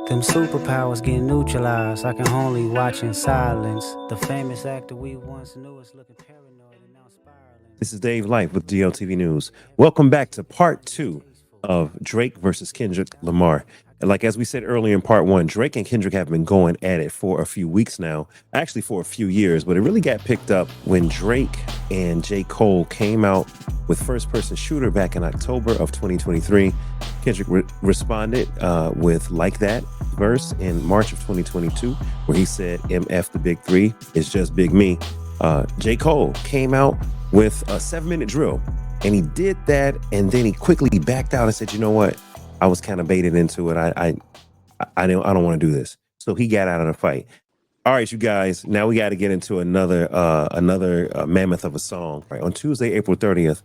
Them superpowers get neutralized. I can only watch in silence. The famous actor we once knew is looking paranoid and now spiraling. This is Dave Life with DLTV News. Welcome back to part two of Drake versus Kendrick Lamar. And like as we said earlier in part one, Drake and Kendrick have been going at it for a few weeks now, actually for a few years, but it really got picked up when Drake and J. Cole came out with First Person Shooter back in October of 2023. Kendrick responded with Like That verse in March of 2022, where he said, MF the Big Three, it's just Big Me. J. Cole came out with a 7-minute drill, and he did that, and then he quickly backed out and said, you know what? I was kind of baited into it. I don't want to do this. So he got out of the fight. All right, you guys, now we got to get into another mammoth of a song. Right, on Tuesday, April 30th,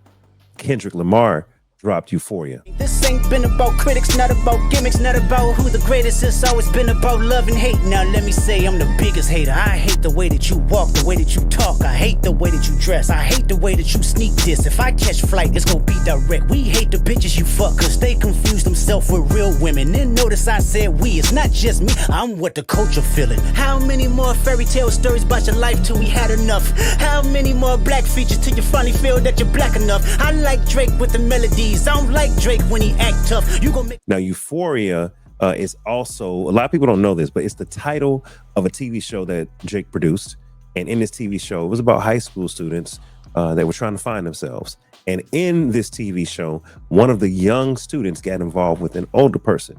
Kendrick Lamar dropped Euphoria. This ain't been about critics, not about gimmicks, not about who the greatest. It's always been about love and hate. Now let me say I'm the biggest hater. I hate the way that you walk, the way that you talk. I hate the way that you dress. I hate the way that you sneak this. If I catch flight, it's gonna be direct. We hate the bitches you fuck, cause they confuse themselves with real women. Then notice I said we, it's not just me, I'm what the culture feeling. How many more fairy tale stories about your life till we had enough? How many more black features till you finally feel that you're black enough? I like Drake with the melodies. I don't like Drake when he act tough. You gon' make Now, Euphoria is also, a lot of people don't know this, but it's the title of a TV show that Drake produced. And in this TV show, it was about high school students that were trying to find themselves. And in this TV show, one of the young students got involved with an older person.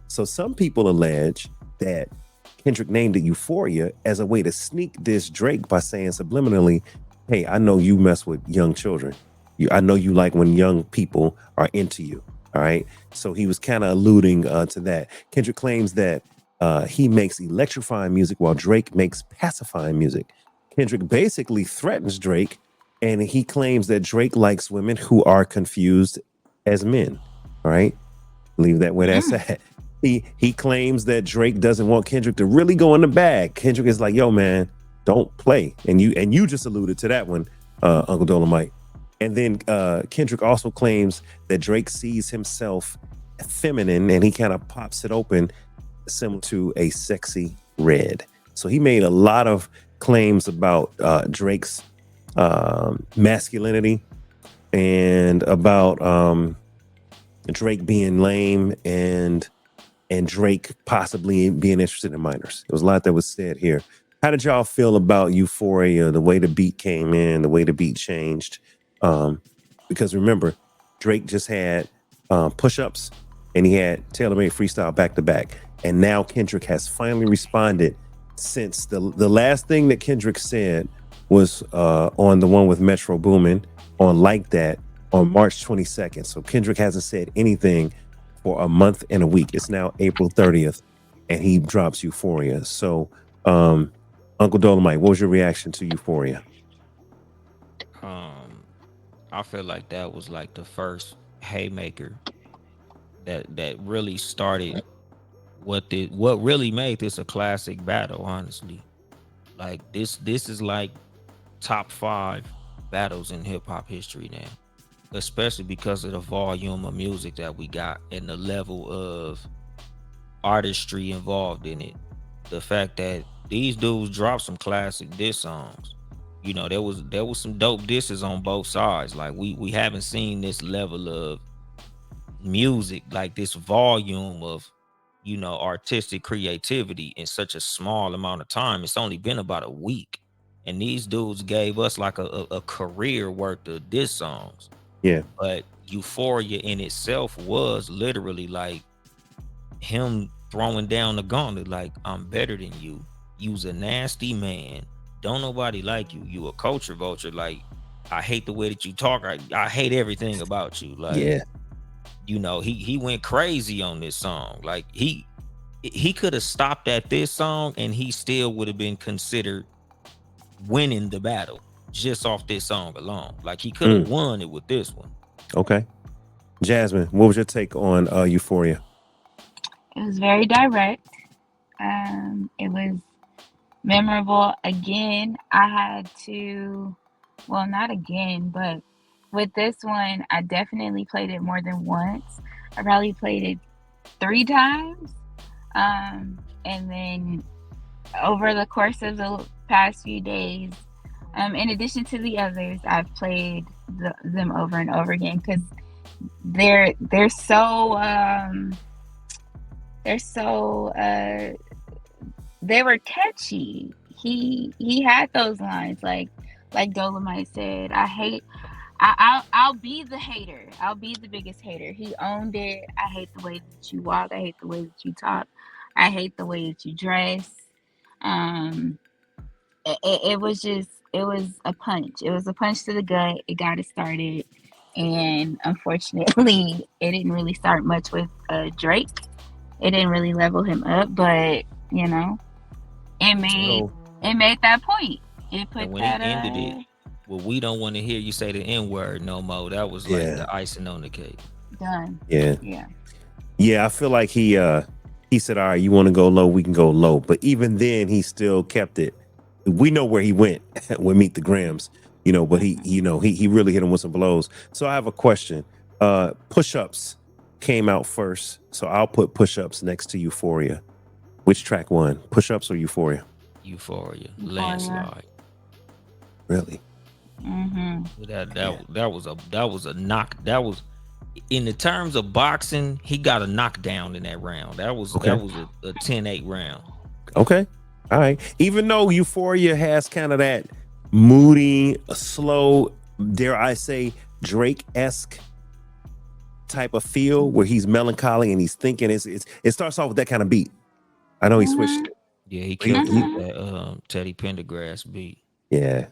So some people allege that Kendrick named it Euphoria as a way to sneak diss Drake by saying subliminally, hey, I know you mess with young children. I know you like when young people are into you. All right. So he was kind of alluding to that. Kendrick claims that he makes electrifying music while Drake makes pacifying music. Kendrick basically threatens Drake, and he claims that Drake likes women who are confused as men. All right. Leave that where that's at. He claims that Drake doesn't want Kendrick to really go in the bag. Kendrick is like, yo, man, don't play. And you just alluded to that one, Uncle Dolomite. And then Kendrick also claims that Drake sees himself feminine, and he kind of pops it open similar to a sexy red. So he made a lot of claims about Drake's masculinity and about Drake being lame and Drake possibly being interested in minors. There was a lot that was said here. How did y'all feel about Euphoria, the way the beat came in, the way the beat changed? Because remember, Drake just had push-ups and he had tailor-made freestyle back-to-back. And now Kendrick has finally responded since the last thing that Kendrick said was on the one with Metro Boomin on Like That on March 22nd. So Kendrick hasn't said anything for a month and a week. It's now April 30th and he drops Euphoria. So Uncle Dolomite, what was your reaction to Euphoria? I feel like that was like the first haymaker that really started what really made this a classic battle, honestly. Like this is like top 5 battles in hip hop history now, especially because of the volume of music that we got and the level of artistry involved in it. The fact that these dudes dropped some classic diss songs. You know, there was some dope disses on both sides. Like we haven't seen this level of music, like this volume of, you know, artistic creativity in such a small amount of time. It's only been about a week, and these dudes gave us like a career worth of diss songs. Yeah. But Euphoria in itself was literally like him throwing down the gauntlet, like, I'm better than you. You's a nasty man. Don't nobody like you. You a culture vulture. Like, I hate the way that you talk. I hate everything about you. Like, Yeah. You know, he went crazy on this song. Like he could have stopped at this song and he still would have been considered winning the battle just off this song alone. Like he could have won it with this one. Okay. Jasmine, what was your take on Euphoria? It was very direct. It was memorable. Again, I had to, well, not again, but with this one, I definitely played it more than once. I probably played it 3 times. And then over the course of the past few days, in addition to the others, I've played them over and over again because they're so they were catchy. He had those lines like Dolomite said, I'll be the hater. I'll be the biggest hater. He owned it. I hate the way that you walk. I hate the way that you talk. I hate the way that you dress. It was a punch. It was a punch to the gut. It got it started. And unfortunately, it didn't really start much with Drake. It didn't really level him up, but you know, it made that point. It put when that he ended it, well, we don't want to hear you say the N-word no more. That was like the icing on the cake. Done. Yeah. I feel like he said, all right, you want to go low, we can go low. But even then, he still kept it. We know where he went with Meet the Grams, you know, but he really hit him with some blows. So I have a question. Push-Ups came out first, so I'll put Push-Ups next to Euphoria. Which track won, Push-Ups or Euphoria? Euphoria. Landslide. Really? Mm-hmm. That was a knock. That was, in the terms of boxing, he got a knockdown in that round. That was a 10-8 round. Okay. All right. Even though Euphoria has kind of that moody, slow, dare I say, Drake-esque type of feel where he's melancholy and he's thinking, it starts off with that kind of beat. I know he switched it. Yeah, he killed that Teddy Pendergrass beat. Yeah.